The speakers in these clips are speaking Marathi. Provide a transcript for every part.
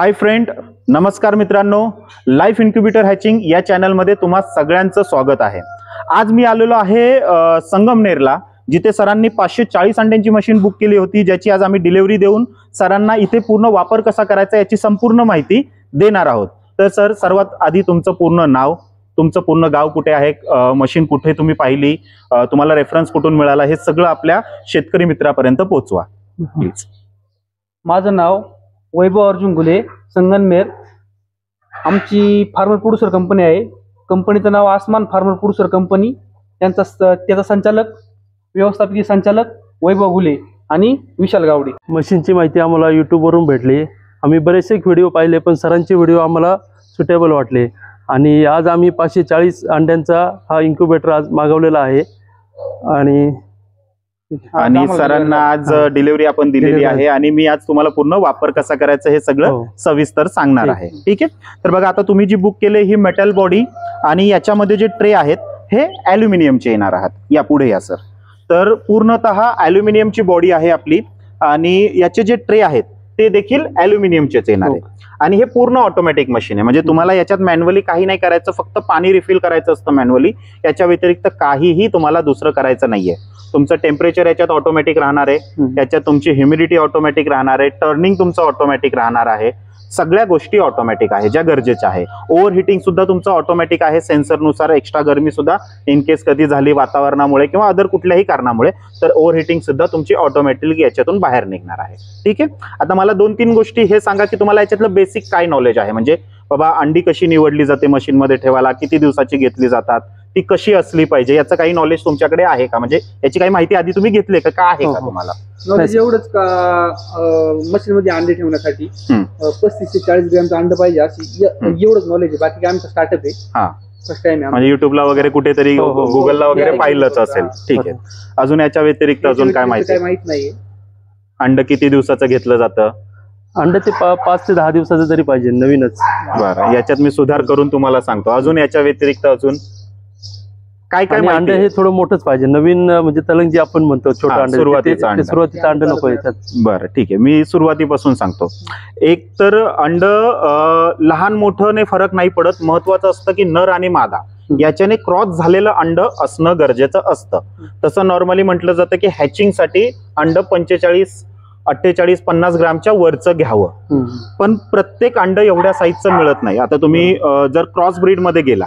हाय फ्रेंड, नमस्कार मित्रांनो. लाईफ इन्क्युबेटर हॅचिंग या चॅनलमध्ये तुम्हा सगळ्यांचं स्वागत आहे. आज मी आलेलो आहे संगमनेरला, जिथे सरांनी 540 अंड्यांची मशीन बुक केली होती, ज्याची आज आम्ही डिलिव्हरी देऊन सरांना इथे पूर्ण वापर कसा करायचा याची संपूर्ण माहिती देणार आहोत. तर सर, सर्वात आधी तुमचं पूर्ण नाव, तुमचं पूर्ण गाव कुठे आहे, मशीन कुठे तुम्ही पाहिली, तुम्हाला रेफरन्स कुठून मिळाला, हे सगळं आपल्या शेतकरी मित्रापर्यंत पोहोचवा प्लीज. माझं नाव वैभव अर्जुन गुले, संगमनेर. आमची फार्मर प्रोड्युसर कंपनी आहे. कंपनीचं नाव आसमान फार्मर प्रोड्युसर कंपनी. त्याचा संचालक, व्यवस्थापकीय संचालक वैभव गुले आणि विशाल गावडे. मशीनची माहिती आम्हाला यूट्यूबवरून भेटली. आम्ही बरेचसे व्हिडिओ पाहिले, पण सरांचे व्हिडिओ आम्हाला सुटेबल वाटले आणि आज आम्ही 540 अंड्यांचा हा इन्क्युबेटर आज मागवलेला आहे आणि सरांना आज डिलिव्हरी आपण दिलेली आहे आणि मी आज तुम्हाला पूर्ण वापर कसा करायचा हे सगळं सविस्तर सांगणार आहे. ठीक आहे. तर बघा, आता तुम्ही जी बुक केले ही मेटल बॉडी आणि याच्यामध्ये जे ट्रे आहेत हे ॲल्युमिनियमचे येणार आहात. या पुढे या सर. तर पूर्णतः ॲल्युमिनियमची बॉडी आहे आपली आणि याचे जे ट्रे आहेत ते देखील ॲल्युमिनियमचेच येणार आहेत. आणि हे पूर्ण ऑटोमॅटिक मशीन आहे, म्हणजे तुम्हाला याच्यात मॅन्युअली काही नाही करायचं, फक्त पाणी रिफिल करायचं असतं मॅन्युअली. याच्या व्यतिरिक्त काहीही तुम्हाला दुसरं करायचं नाहीये. तुमचं टेम्परेचर याच्यात ऑटोमॅटिक राहणार आहे, याच्यात तुमची ह्युमिडिटी ऑटोमॅटिक राहणार आहे, टर्निंग तुमचं ऑटोमॅटिक राहणार आहे. सगळ्या गोष्टी ऑटोमॅटिक आहे ज्या गरजेच्या आहे. ओव्हर हिटिंग सुद्धा तुमचं ऑटोमॅटिक आहे, सेन्सरनुसार. एक्स्ट्रा गरमी सुद्धा इन केस कधी झाली वातावरणामुळे किंवा अदर कुठल्याही कारणामुळे, तर ओव्हर हिटिंग सुद्धा तुमची ऑटोमॅटिक याच्यातून बाहेर निघणार आहे. ठीक आहे. आता मला 2-3 गोष्टी हे सांगा की तुम्हाला याच्यातलं बेसिक काय नॉलेज आहे, म्हणजे बाबा अंडी कशी निवडली जाते मशीनमध्ये ठेवायला, किती दिवसाची घेतली जातात, ती कशी असली पाहिजे, याचं काही नॉलेज तुमच्याकडे आहे का? म्हणजे याची काही माहिती आधी तुम्ही घेतली का आहे का तुम्हाला नॉलेज? एवढंच का मशीन मध्ये अंडे ठेवण्यासाठी 35 ते 40 ग्रॅमचं अंड पाहिजे, अशी एवढंच नॉलेज आहे. बाकी आमचं स्टार्टअप आहे. फर्स्ट टाइम म्हणजे युट्यूबला वगैरे कुठेतरी गुगलला वगैरे पाहिलंच असेल. ठीक आहे. अजून याच्या व्यतिरिक्त अजून काय माहिती? माहित नाहीये. अंड किती दिवसाचं घेतलं जातं? अंड ते 5 ते 10 दिवसाचं तरी पाहिजे, नवीनच. बरं, याच्यात मी सुधार करून तुम्हाला सांगतो. अजून याच्या व्यतिरिक्त अजून काय काय? अंड हे थोडं मोठंच पाहिजे, नवीन, म्हणजे तलंग जे आपण म्हणतो छोटं अंड, सुरुवातीचं अंड नको याच्यात. बरं, ठीक आहे. मी सुरुवातीपासून सांगतो. एक तर अंड लहान मोठं फरक नाही पडत. महत्वाचं असतं की नर आणि मादा याच्याने क्रॉस झालेलं अंड असणं गरजेचं असतं. तसं नॉर्मली म्हटलं जातं की हॅचिंगसाठी अंड 45, 48, 50 ग्रामच्या वरचं घ्यावं. पण प्रत्येक अंड एवढ्या साईजचं मिळत नाही. आता तुम्ही जर क्रॉस ब्रीड मध्ये गेला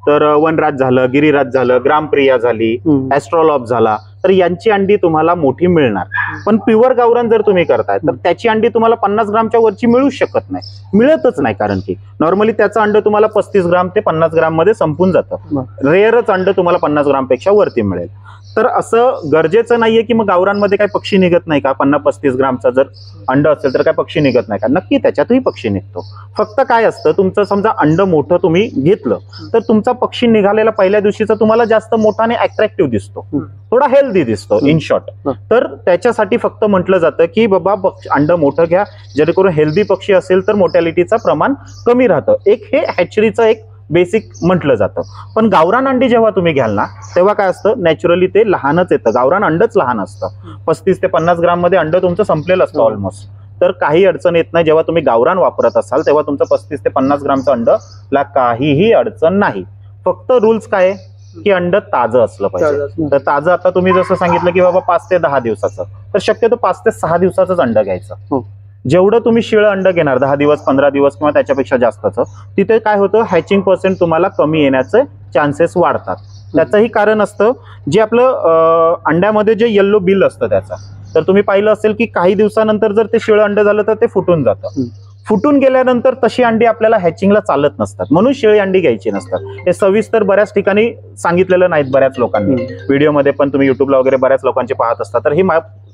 तर वनराज झालं, गिरिराज झालं, ग्रामप्रिया झाली, ॲस्ट्रॉलॉप झाला, तर यांची अंडी तुम्हाला मोठी मिळणार. पण प्युअर गावरान जर तुम्ही करताय तर त्याची अंडी तुम्हाला 50 ग्रामच्या वरची मिळू शकत नाही, मिळतच नाही. कारण की नॉर्मली त्याचं अंड तुम्हाला 35 ग्राम ते 50 ग्राम मध्ये संपून जातं. रेअरच अंड तुम्हाला 50 ग्राम पेक्षा वरती मिळेल. तर असं गरजेचं नाहीये की मग गावरांमध्ये काय पक्षी निघत नाही का? 50-35 ग्रामचा जर अंड असेल तर काय पक्षी निघत नाही का? नक्की त्याच्यातही पक्षी निघतो. फक्त काय असतं, तुमचं समजा अंड मोठं तुम्ही घेतलं तर तुमचा पक्षी निघालेला पहिल्या दिवशीचा तुम्हाला जास्त मोठा आणि अट्रॅक्टिव्ह दिसतो, थोडा हेल्दी दिसतो इन शॉर्ट. तर त्याच्यासाठी फक्त म्हटलं जातं की बाबा अंड मोठं घ्या, जेणेकरून हेल्दी पक्षी असेल तर मोर्टॅलिटीचं प्रमाण कमी राहतं. एक हे हॅचरीचं एक बेसिक म्हटलं जातं. पण गावरान अंडी जेव्हा तुम्ही घ्याल ना, तेव्हा काय असतं, नॅचरली ते लहानच येतं. गावरान अंडच लहान असतं. 35 ते 50 ग्राम मध्ये अंड तुमचं संपलेलं असतं ऑलमोस्ट. तर काही अडचण येत नाही. जेव्हा तुम्ही गावरान वापरत असाल तेव्हा तुमचं 35 ते 50 ग्रामचं अंडला काहीही अडचण नाही. फक्त रूल्स काय आहे की अंड ताजं असलं पाहिजे. तर ताजं, आता तुम्ही जसं सांगितलं की बाबा 5 ते 10 दिवसाचं, तर शक्यतो 5 ते 6 दिवसाचंच अंड घ्यायचं. जेवढं तुम्ही शिळं अंड घेणार 10 दिवस, 15 दिवस किंवा त्याच्यापेक्षा जास्तचं, तिथे काय होतं, हॅचिंग पर्सेंट तुम्हाला कमी येण्याचे चान्सेस वाढतात. त्याचंही कारण असतं, जे आपलं अंड्यामध्ये जे येल्लो बिल असतं त्याचा, तर तुम्ही पाहिलं असेल की काही दिवसानंतर जर ते शिळं अंड झालं तर ते फुटून जातं. फुटून गेल्यानंतर तशी अंडी आपल्याला हॅचिंगला चालत नसतात, म्हणून शिळी अंडी घ्यायची नसतात. हे सविस्तर बऱ्याच ठिकाणी सांगितलेलं नाहीत बऱ्याच लोकांनी, व्हिडिओमध्ये पण तुम्ही युट्यूबला वगैरे बऱ्याच लोकांचे पाहत असतात, तर ही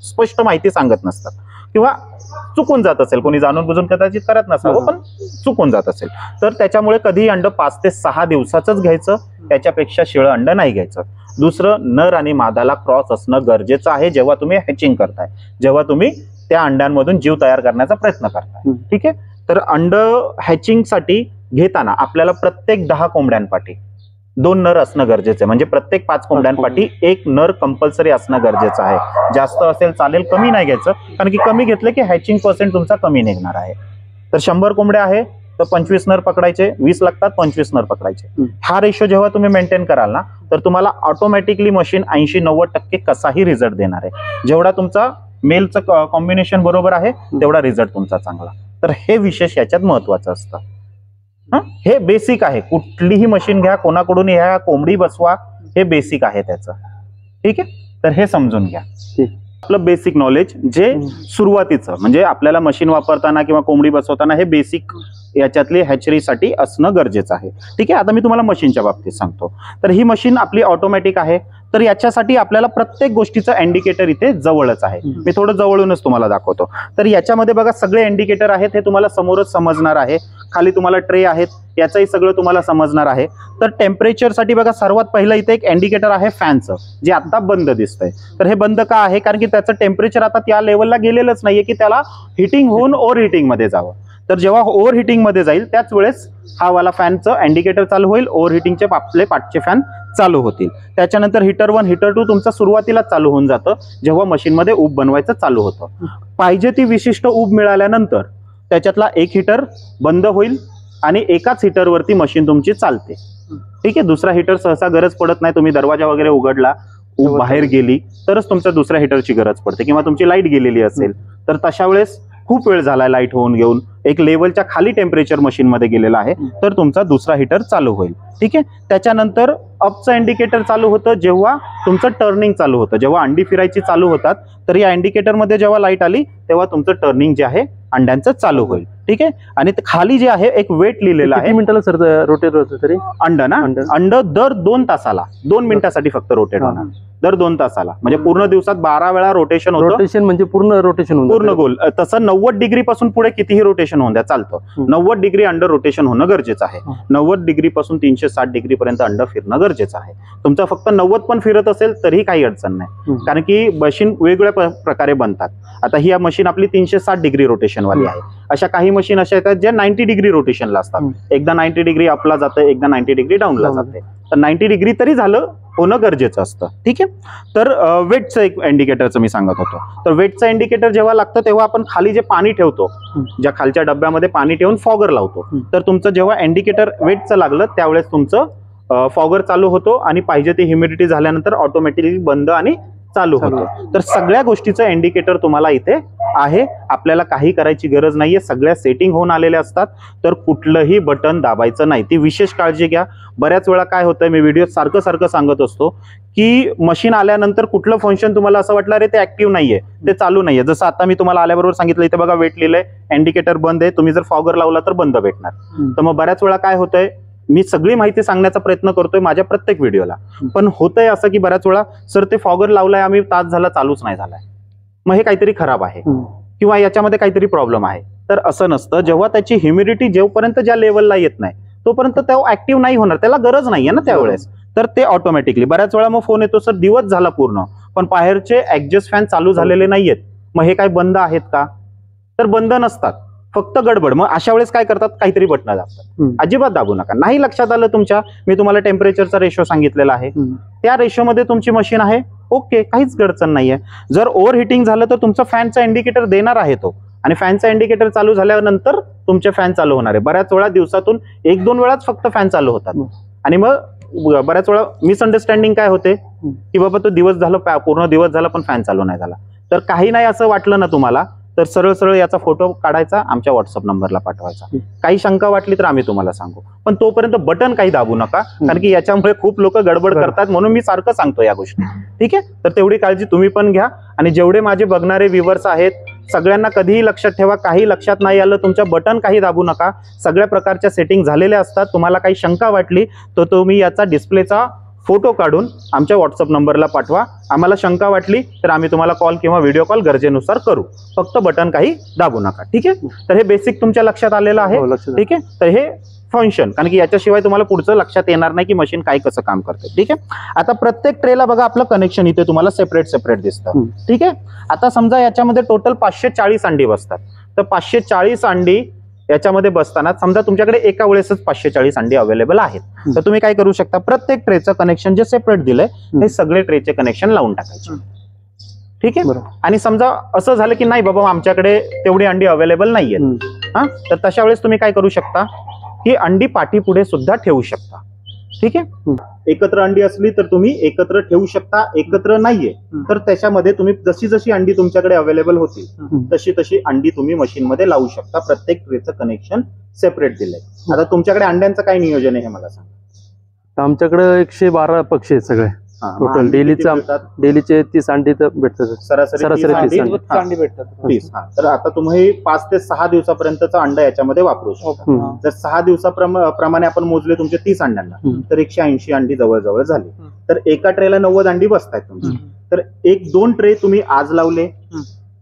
स्पष्ट माहिती सांगत नसतात किंवा चुकून जात असेल, कोणी जाणून बुजून कदाचित करत नसावं पण चुकून जात असेल. तर त्याच्यामुळे कधीही अंड 5 ते 6 दिवसाचंच घ्यायचं, त्याच्यापेक्षा शिळं अंड नाही घ्यायचं. दुसरं, नर आणि मादाला क्रॉस असणं गरजेचं आहे जेव्हा तुम्ही हॅचिंग करताय, जेव्हा तुम्ही त्या अंड्यांमधून जीव तयार करण्याचा प्रयत्न करताय. ठीक आहे. तर अंड हॅचिंगसाठी घेताना आपल्याला प्रत्येक 10 कोंबड्यांपाठी 2 नर असणं गरजेचं आहे. म्हणजे प्रत्येक 5 कोंबड्यांपाठी 1 नर कंपल्सरी असणं गरजेचं आहे. जास्त असेल चालेल, कमी नाही घ्यायचं, कारण की कमी घेतलं की हॅचिंग पर्सेंट तुमचा कमी निघणार आहे. तर 100 कोंबड्या आहे तर 25 नर पकडायचे, 20 लागतात 25 नर पकडायचे. हा रेशो जेव्हा तुम्ही मेंटेन कराल ना तर तुम्हाला ऑटोमॅटिकली मशीन 80-90% कसाही रिझल्ट देणार आहे. जेवढा तुमचा मेलचं कॉम्बिनेशन बरोबर आहे तेवढा रिझल्ट तुमचा चांगला. तर हे विशेष याच्यात महत्वाचं असतं. हे बेसिक आहे. कुठलीही मशीन घ्या, कोणाकडून ह्या कोंबडी बसवा, हे बेसिक आहे त्याचं. ठीक आहे, तर हे समजून घ्या. आपलं बेसिक नॉलेज जे सुरुवातीचं म्हणजे आपल्याला मशीन वापरताना किंवा कोंबडी बसवताना हे बेसिक याच्यातली हॅचरीसाठी असणं गरजेचं आहे. ठीक आहे, आता मी तुम्हाला मशीनच्या बाबतीत सांगतो. तर ही मशीन आपली ऑटोमॅटिक आहे. तर याच्यासाठी आपल्याला प्रत्येक गोष्टीचं इंडिकेटर इथे जवळच आहे. मी थोडं जवळूनच तुम्हाला दाखवतो. तर याच्यामध्ये बघा सगळे इंडिकेटर आहेत, हे तुम्हाला समोरच समजणार आहे. खाली तुम्हाला ट्रे आहेत, याचंही सगळं तुम्हाला समजणार आहे. तर टेम्परेचरसाठी बघा सर्वात पहिलं इथे एक इंडिकेटर आहे फॅनचं, जे आता बंद दिसतंय. तर हे बंद का आहे? कारण की त्याचं टेम्परेचर आता त्या लेवलला गेलेलंच नाहीये की त्याला हिटिंग होऊन ओव्हर हिटिंग मध्ये जावं. तर जेव्हा ओव्हर हिटिंग मध्ये जाईल त्याच वेळेस हा वाला फॅनचं इंडिकेटर चालू होईल, ओव्हर हिटिंगचे आपले पाठचे फॅन चालू होतील. त्याच्यानंतर हीटर 1 हीटर 2 तुमचं सुरुवातीला चालू होऊन जातं जेव्हा मशीनमध्ये ऊब बनवायचं चालू होतं. पाहिजे ती विशिष्ट ऊब मिळाल्यानंतर त्याच्यातला एक हीटर बंद होईल आणि एकाच हीटरवरती मशीन तुमची चालते. ठीक आहे, दुसरा हीटर सहसा गरज पडत नाही. तुम्ही दरवाजा वगैरे उघडला, ऊब बाहेर गेली तरच तुमच्या दुसऱ्या हीटरची गरज पडते, किंवा तुमची लाईट गेलेली असेल तर तशा वेळेस खूप वेळ झाला लाईट होऊन घेऊन एक लेवलच्या खाली टेम्परेचर मशीन मध्ये गेलेला आहे तर तुमचा दुसरा हीटर चालू होईल. ठीक आहे, त्याच्यानंतर अपचं इंडिकेटर चालू होतं जेव्हा तुमचं टर्निंग चालू होतं. जेव्हा अंडी फिरायची चालू होतात तर या इंडिकेटर मध्ये जेव्हा लाईट आली तेव्हा तुमचं टर्निंग जे आहे अंड्यांचं चालू होईल. ठीक आहे, आणि खाली जे आहे एक वेट लिहिलेलं आहे. किती मिनिटाला सर रोटेट होतं तरी अंड ना? अंड दर 2 तासाला 2 मिनिटासाठी फक्त रोटेट होणार. दर 2 तासाला म्हणजे पूर्ण दिवसात 12 वेळा रोटेशन होतं. रोटेशन म्हणजे पूर्ण रोटेशन पूर्ण गोल. तसं 90 डिग्री पासून पुढे कितीही रोटेशन होऊन द्या चालतं. 90 डिग्री अंड रोटेशन होणं गरजेचं आहे. 90 डिग्री पासून 360 डिग्री पर्यंत अंड फिरणं गरजेचं आहे. तुमचं फक्त 90 पण फिरत असेल तरी काही अडचण नाही, कारण की मशीन वेगवेगळ्या प्रकारे बनतात. आता ही मशीन आपली 360 डिग्री रोटेशन वाली आहे. अशा काही मशीन अशा येतात ज्या 90 डिग्री रोटेशनला असतात. एकदा 90 डिग्री अपला जाते, एकदा 90 डिग्री डाऊनला जाते. तर 90 डिग्री तरी झालं होणं गरजेचं असतं. ठीक आहे, तर वेटचं एक इंडिकेटरचं मी सांगत होतो. तर वेटचं इंडिकेटर जेव्हा लागतं तेव्हा आपण खाली जे पाणी ठेवतो, ज्या खालच्या डब्यामध्ये पाणी ठेवून फॉगर लावतो, तर तुमचं जेव्हा इंडिकेटर वेटचं लागलं त्यावेळेस तुमचं फॉगर चालू होतो आणि पाहिजे ती ह्युमिडिटी झाल्यानंतर ऑटोमॅटिकली बंद आणि चालू होतो. तर सगळ्या गोष्टीचं इंडिकेटर तुम्हाला इथे आहे. आपल्याला काही करायची गरज नाहीये, सगळ्या सेटिंग होऊन आलेल्या असतात. तर कुठलंही बटन दाबायचं नाही, ती विशेष काळजी घ्या. बऱ्याच वेळा काय होतंय, मी व्हिडिओ सारखं सांगत असतो की मशीन आल्यानंतर कुठलं फंक्शन तुम्हाला असं वाटलं रे ते ऍक्टिव्ह नाहीये, ते चालू नाहीये. जसं आता मी तुम्हाला आल्याबरोबर सांगितलं, इथे बघा वेट लिहिलंय, इंडिकेटर बंद आहे. तुम्ही जर फॉगर लावला तर बंद भेटणार. तर मग बऱ्याच वेळा काय होतंय, मी सगळी माहिती सांगण्याचा प्रयत्न करतोय माझ्या प्रत्येक व्हिडिओला, पण होतंय असं की बऱ्याच वेळा सर ते फॉगर लावलाय आम्ही, तास झाला चालूच नाही झालाय, मग हे काहीतरी खराब आहे किंवा याच्यामध्ये काहीतरी प्रॉब्लेम आहे. तर असं नसतं. जेव्हा त्याची ह्युमिडिटी जेव्हापर्यंत ज्या लेवलला येत नाही तोपर्यंत तो ऍक्टिव्ह नाही होणार, त्याला गरज नाहीये ना त्यावेळेस. तर ते ऑटोमॅटिकली बऱ्याच वेळा मग फोन येतो, सर दिवस झाला पूर्ण पण बाहेरचे ऍडजस्ट फॅन चालू झालेले नाहीयेत, मग हे काय बंद आहेत का? तर बंद नसतात, फक्त गडबड. मग अशा वेळेस काय करतात, काहीतरी बटणं दाबतात. अजिबात दाबू नका. नाही लक्षात आलं तुमच्या, मी तुम्हाला टेम्परेचरचा रेशो सांगितलेला आहे, त्या रेशोमध्ये तुमची मशीन आहे, ओके, काहीच अडचण नाहीये. जर ओव्हर हिटिंग झालं तर तुमचा फॅनचा इंडिकेटर देणार आहे तो, आणि फॅनचा इंडिकेटर चालू झाल्यानंतर तुमचे फॅन चालू होणार आहे. बऱ्याच वेळा दिवसातून 1-2 वेळाच फक्त फॅन चालू होतात. आणि मग बऱ्याच वेळा मिसअंडरस्टँडिंग काय होते की बाबा तो दिवस झाला, पूर्ण दिवस झाला पण फॅन चालू नाही झाला. तर काही नाही असं वाटलं ना तुम्हाला, तर सरळ याचा फोटो काढायचा, आमच्या व्हॉट्सअप नंबरला पाठवायचा. काही शंका वाटली तर आम्ही तुम्हाला सांगू, पण तोपर्यंत बटन काही दाबू नका, कारण की याच्यामुळे खूप लोक गडबड करतात, म्हणून मी सारखं सांगतो या गोष्टी. ठीक आहे, तर तेवढी काळजी तुम्ही पण घ्या. आणि जेवढे माझे बघणारे व्ह्यूअर्स आहेत सगळ्यांना कधीही लक्षात ठेवा, काही लक्षात नाही आलं तुमच्या बटन काही दाबू नका. सगळ्या प्रकारच्या सेटिंग झालेल्या असतात. तुम्हाला काही शंका वाटली तर तुम्ही याचा डिस्प्लेचा फोटो काढून आमच्या व्हॉट्सअप नंबरला पाठवा. आम्हाला शंका वाटली तर आम्ही तुम्हाला कॉल किंवा व्हिडिओ कॉल गरजेनुसार करू. फक्त बटन काही दाबू नका. ठीक आहे, तर हे बेसिक तुमच्या लक्षात आलेलं आहे. ठीक आहे, तर हे फंक्शन, कारण की याच्याशिवाय तुम्हाला पुढचं लक्षात येणार नाही की मशीन काय कसं काम करते. ठीक आहे, आता प्रत्येक ट्रेला बघा आपलं कनेक्शन इथे तुम्हाला सेपरेट दिसतं. ठीक आहे, आता समजा याच्यामध्ये टोटल 540 अंडी बसतात, तर 540 अंडी याच्यामध्ये बसताना समजा तुमच्याकडे एका वेळेसच 540 अंडी अवेलेबल आहेत, तर तुम्ही काय करू शकता, प्रत्येक ट्रेचं कनेक्शन जे सेपरेट दिलंय हे सगळे ट्रेचे कनेक्शन लावून टाकायचे. ठीक आहे, आणि समजा असं झालं की नाही बाबा आमच्याकडे तेवढी अंडी अवेलेबल नाहीयेत, हा, तर तशा वेळेस तुम्ही काय करू शकता की अंडी पाठी पुढे सुद्धा ठेवू शकता. ठीक आहे. एकत्र अंडी असली तर तुम्ही एकत्र ठेवू शकता, एकत्र नाहीये तर त्याच्यामध्ये तुम्ही जशी जशी अंडी तुमच्याकडे अवेलेबल होतील तशी तशी अंडी तुम्ही मशीन मध्ये लावू शकता. प्रत्येक ट्रेचं कनेक्शन सेपरेट दिलंय. आता तुमच्याकडे अंड्यांचं काय नियोजन आहे हे मला सांगा. आमच्याकडे 112 पक्षी आहेत सगळे टोटल. डेलीचे 30 अंडी तर भेटतात. सरासरी 30 अंडी. अंडी. अंडी भेटतात. 30. तर आता तुम्ही 5 ते 6 दिवसापर्यंतचं अंड याच्यामध्ये वापरू शकता. जर 6 दिवसाप्रमाणे आपण मोजले तुमचे 30 अंड्यांना तर 180 अंडी जवळजवळ झाली. तर एका ट्रेला 90 अंडी बसतायत तुमची. तर 1-2 ट्रे तुम्ही आज लावले,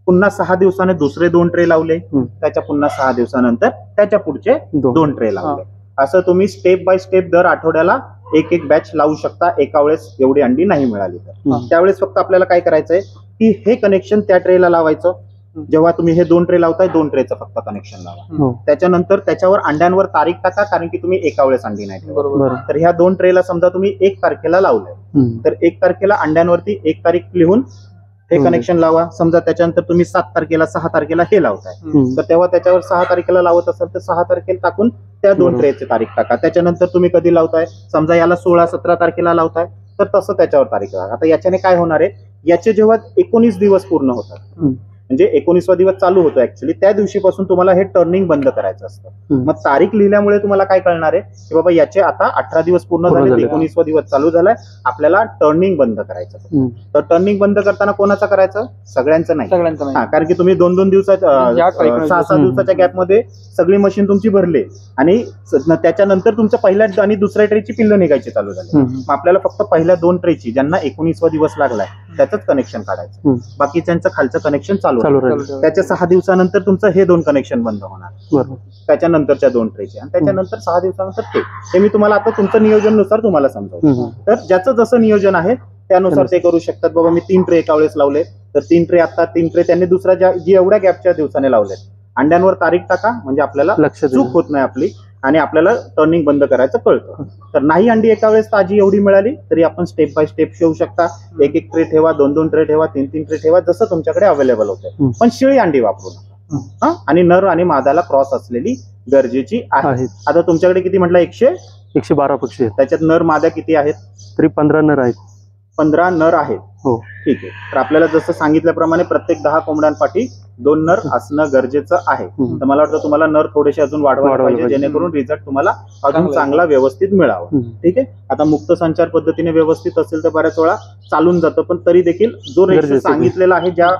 पुन्हा 6 दिवसाने दुसरे 2 ट्रे लावले, त्याच्या पुन्हा 6 दिवसानंतर त्याच्या पुढचे 2 ट्रे लावले. असं तुम्ही स्टेप बाय स्टेप दर आठवड्याला एक बॅच लावू शकता. एका वेळेस एवढी अंडी नाही मिळाली तर त्यावेळेस फक्त आपल्याला काय करायचंय की हे कनेक्शन त्या ट्रेला लावायचं. जेव्हा तुम्ही हे 2 ट्रे लावताय 2 ट्रेचं फक्त कनेक्शन लावा. त्याच्यानंतर त्याच्यावर अंड्यांवर तारीख टाका, कारण की तुम्ही एका वेळेस अंडी नाही ठेवत. तर ह्या 2 ट्रेला समजा तुम्ही 1 तारखेला लावलंय तर 1 तारखेला अंड्यांवरती 1 तारीख लिहून हे कनेक्शन लावा. समजा त्याच्यानंतर तुम्ही 7 तारखेला 6 तारखेला हे लावताय तर तेव्हा त्याच्यावर 6 तारखेला लावत असाल तर 6 तारखेला टाकून त्या 2 ट्रेची तारीख टाका. त्याच्यानंतर तुम्ही कधी लावताय, समजा याला 16-17 तारखेला लावताय तर तसं त्याच्यावर तारीख टाका. आता याच्याने काय होणार आहे, याचे जेव्हा 19 दिवस पूर्ण होतात म्हणजे 19वा दिवस चालू होतो ऍक्च्युली त्या दिवशीपासून तुम्हाला हे टर्निंग बंद करायचं असतं. मग तारीख लिहिल्यामुळे तुम्हाला काय कळणार आहे की बाबा याचे आता 18 दिवस पूर्ण झाले, 19वा दिवस चालू झालाय, आपल्याला टर्निंग बंद करायचं. तर टर्निंग बंद करताना कोणाचं करायचं, सगळ्यांचं नाही. हा, कारण की तुम्ही 2-2 दिवसाच्या 6-6 दिवसाच्या गॅपमध्ये सगळी मशीन तुमची भरली आणि त्याच्यानंतर तुमच्या पहिल्या आणि दुसऱ्या ट्रेची पिल्लं निघायची चालू झाली. मग आपल्याला फक्त पहिल्या 2 ट्रेची ज्यांना 19वा दिवस लागलाय त्याचंच कनेक्शन काढायचं. बाकीच्यांचं खालचं कनेक्शन चालू राहील. त्याच्या 6 दिवसानंतर तुमचं हे 2 कनेक्शन बंद होणार, त्याच्यानंतरच्या 2 ट्रेचे, आणि त्याच्यानंतर 6 दिवसानंतर हे मी तुम्हाला आता तुमचं नियोजनानुसार तुम्हाला समजावतो. तर ज्याचं जसं नियोजन आहे त्यानुसार ते करू शकतात. बाबा मी 3 ट्रे एका वेळेस लावले तर 3 ट्रे आता 3 ट्रे त्यांनी दुसऱ्या जी एवढ्या गॅपच्या दिवसाने लावलेत. अंड्यांवर तारीख टाका म्हणजे आपल्याला चूक होत नाही आपली आणि आपल्याला टर्निंग बंद करायचं कळतं. तर नाही अंडी एका वेळेस ताजी एवढी मिळाली तरी आपण स्टेप बाय स्टेप ठेवू शकता. 1-1 ट्रे ठेवा, 2-2 ट्रे ठेवा, 3-3 ट्रे ठेवा, जसं तुमच्याकडे अवेलेबल होतं. पण शिळी अंडी वापरू नका. आणि नर आणि मादाला क्रॉस असलेली गरजेची आहे. आता तुमच्याकडे किती म्हटलं, 112 पक्षी आहेत. त्याच्यात नर मादा किती आहेत? तरी 15 नर आहेत. 15 नर आहेत. हो, ठीक आहे. तर आपल्याला जसं सांगितल्याप्रमाणे प्रत्येक 10 कोंबड्यांपाठी 2 नर असणं गरजेचं आहे. तर मला वाटतं तुम्हाला नर थोडेसे अजून वाढवायला पाहिजे जेणेकरून रिझल्ट तुम्हाला अजून चांगला व्यवस्थित मिळावा. ठीक आहे. आता मुक्त संचार पद्धतीने व्यवस्थित असेल तर बऱ्याच वेळा चालून जातं, पण तरी देखील जो रेशो सांगितलेला आहे ज्या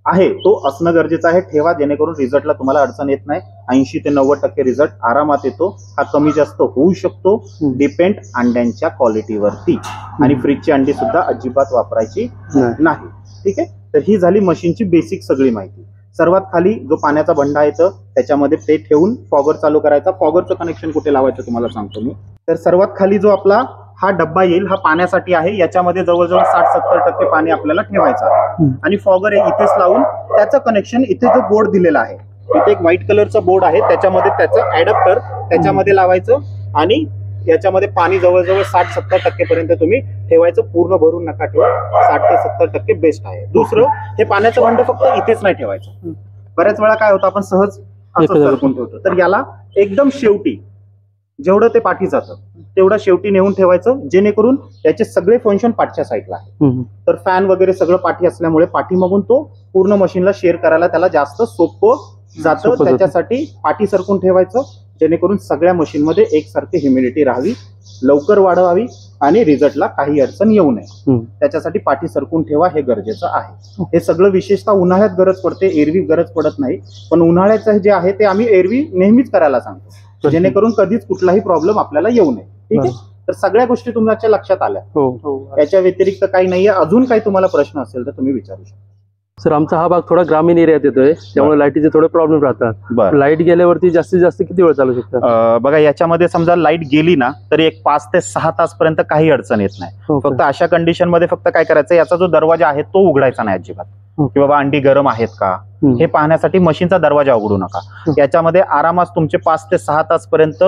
आहे तो असणं गरजेचं आहे. ठेवा जेणेकरून रिझल्टला तुम्हाला अडचण येत नाही. 80 ते 90% रिझल्ट आरामात येतो. हा कमी जास्त होऊ शकतो, डिपेंड अंड्यांच्या क्वालिटीवरती. आणि फ्रीजची अंडी सुद्धा अजिबात वापरायची नाही. ठीक आहे. तर ही झाली मशीनची बेसिक सगळी माहिती. सर्वात खाली जो पाण्याचा भंडा येतं त्याच्यामध्ये ते ठेवून फॉगर चालू करायचा. फॉगरचं कनेक्शन कुठे लावायचं तुम्हाला सांगतो मी. तर सर्वात खाली जो आपला हा डब्बा येईल हा पाण्यासाठी आहे. याच्यामध्ये जवळजवळ 60-70% पाणी आपल्याला ठेवायचं आहे. आणि फॉगर इथेच लावून त्याचं कनेक्शन इथे जो बोर्ड दिलेला आहे, इथे एक व्हाईट कलरचा बोर्ड आहे, त्याच्यामध्ये त्याचं ऍडॅप्टर त्याच्यामध्ये लावायचं आणि याच्यामध्ये पाणी जवळजवळ 60-70% पर्यंत तुम्ही ठेवायचं. पूर्ण भरून नका ठेवा, 60 ते 70% बेस्ट आहे. दुसरं, हे पाण्याचं भांड फक्त इथेच नाही ठेवायचं. बऱ्याच वेळा काय होतं आपण सहज असं सरकून ठेवतो. तर याला एकदम शेवटी जेवढं ते पाठी जातं तेवढं शेवटी नेऊन ठेवायचं जेणेकरून याचे सगळे फंक्शन पाठच्या साईडला आहे. तर फॅन वगैरे सगळं पाठी असल्यामुळे पाठीमागून तो पूर्ण मशीनला शेअर करायला त्याला जास्त सोपं जातं. त्याच्यासाठी पाठी सरकून ठेवायचं जेणेकरून सगळ्या मशीनमध्ये एकसारखी ह्युमिडिटी राहावी, लवकर वाढवावी आणि रिझल्टला काही अडचण येऊ नये. त्याच्यासाठी पाठी सरकून ठेवा हे गरजेचं आहे. हे सगळं विशेषतः उन्हाळ्यात गरज पडते, एरवी गरज पडत नाही. पण उन्हाळ्याचं जे आहे ते आम्ही एरवी नेहमीच करायला सांगतो जेणेकरून कधीच कुठलाही प्रॉब्लेम आपल्याला येऊ नये. ठीक आहे. तर सगळ्या गोष्टी तुमच्या लक्षात आल्या. याच्या व्यतिरिक्त काही नाहीये. अजून काही तुम्हाला प्रश्न असेल तर तुम्ही विचारू शकता. सर, आमचा हा भाग थोडा ग्रामीण एरियात येतोय त्यामुळे लाईटीचे थोडे प्रॉब्लेम राहतात. लाईट गेल्यावरती जास्तीत जास्त किती वेळ चालू शकतात? बघा, याच्यामध्ये समजा लाईट गेली ना तरी एक 5 ते 6 तास पर्यंत काही अडचण येत नाही. फक्त अशा कंडिशन मध्ये फक्त काय करायचं, याचा जो दरवाजा आहे तो उघडायचा नाही अजिबात. की बाबा अंडी गरम आहेत का हे पाहण्यासाठी मशीनचा दरवाजा उघडू नका. याच्यामध्ये आरामात तुमचे 5 ते 6 तास पर्यंत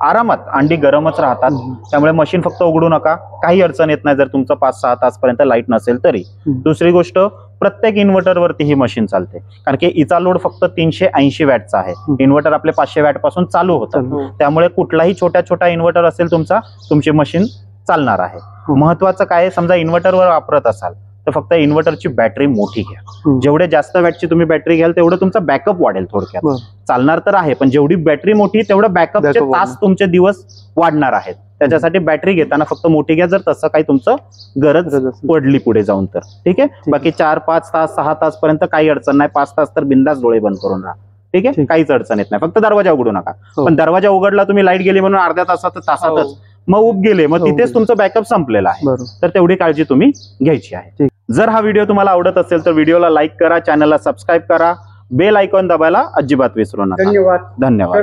आरामात अंडी गरमच राहतात. त्यामुळे मशीन फक्त उघडू नका, काही अडचण येत नाही जर तुमचं 5-6 तासपर्यंत लाईट नसेल तरी. दुसरी गोष्ट, प्रत्येक इन्व्हर्टरवरती ही मशीन चालते, कारण की हिचा लोड फक्त 380 वॅटचा आहे. इन्व्हर्टर आपले 500 वॅट पासून चालू होतं, त्यामुळे कुठलाही छोटा इन्व्हर्टर असेल तुमची मशीन चालणार आहे. महत्वाचं काय, समजा इन्व्हर्टरवर वापरत असाल तर फक्त इन्व्हर्टरची बॅटरी मोठी घ्या. जेवढे जास्त वॅटची तुम्ही बॅटरी घ्याल तेवढं तुमचा बॅकअप वाढेल. थोडक्यात चालणार तर आहे, पण जेवढी बॅटरी मोठी तेवढं बॅकअपचे तास तुमचे दिवस वाढणार आहेत. त्याच्यासाठी बॅटरी घेताना फक्त मोठी घ्या, जर तसं काही तुमचं गरज पडली पुढे जाऊन तर. ठीक आहे. बाकी 4-5 तास 6 तास पर्यंत काही अडचण नाही. 5 तास तर बिंदास डोळे बंद करून राहा. ठीक आहे, काहीच अडचण येत नाही. फक्त दरवाजा उघडू नका. पण दरवाजा उघडला तुम्ही, लाईट गेली म्हणून अर्ध्या तासातच मग उब गेले, मग तिथेच तुमचं बॅकअप संपलेलं आहे. तर तेवढी काळजी तुम्ही घ्यायची आहे. जर हा व्हिडिओ तुम्हाला आवडत असेल तर व्हिडिओला लाईक करा, चॅनलला सबस्क्राईब करा, बेल आयकॉन दाबायला अजिबात विसरू नका. धन्यवाद. धन्यवाद.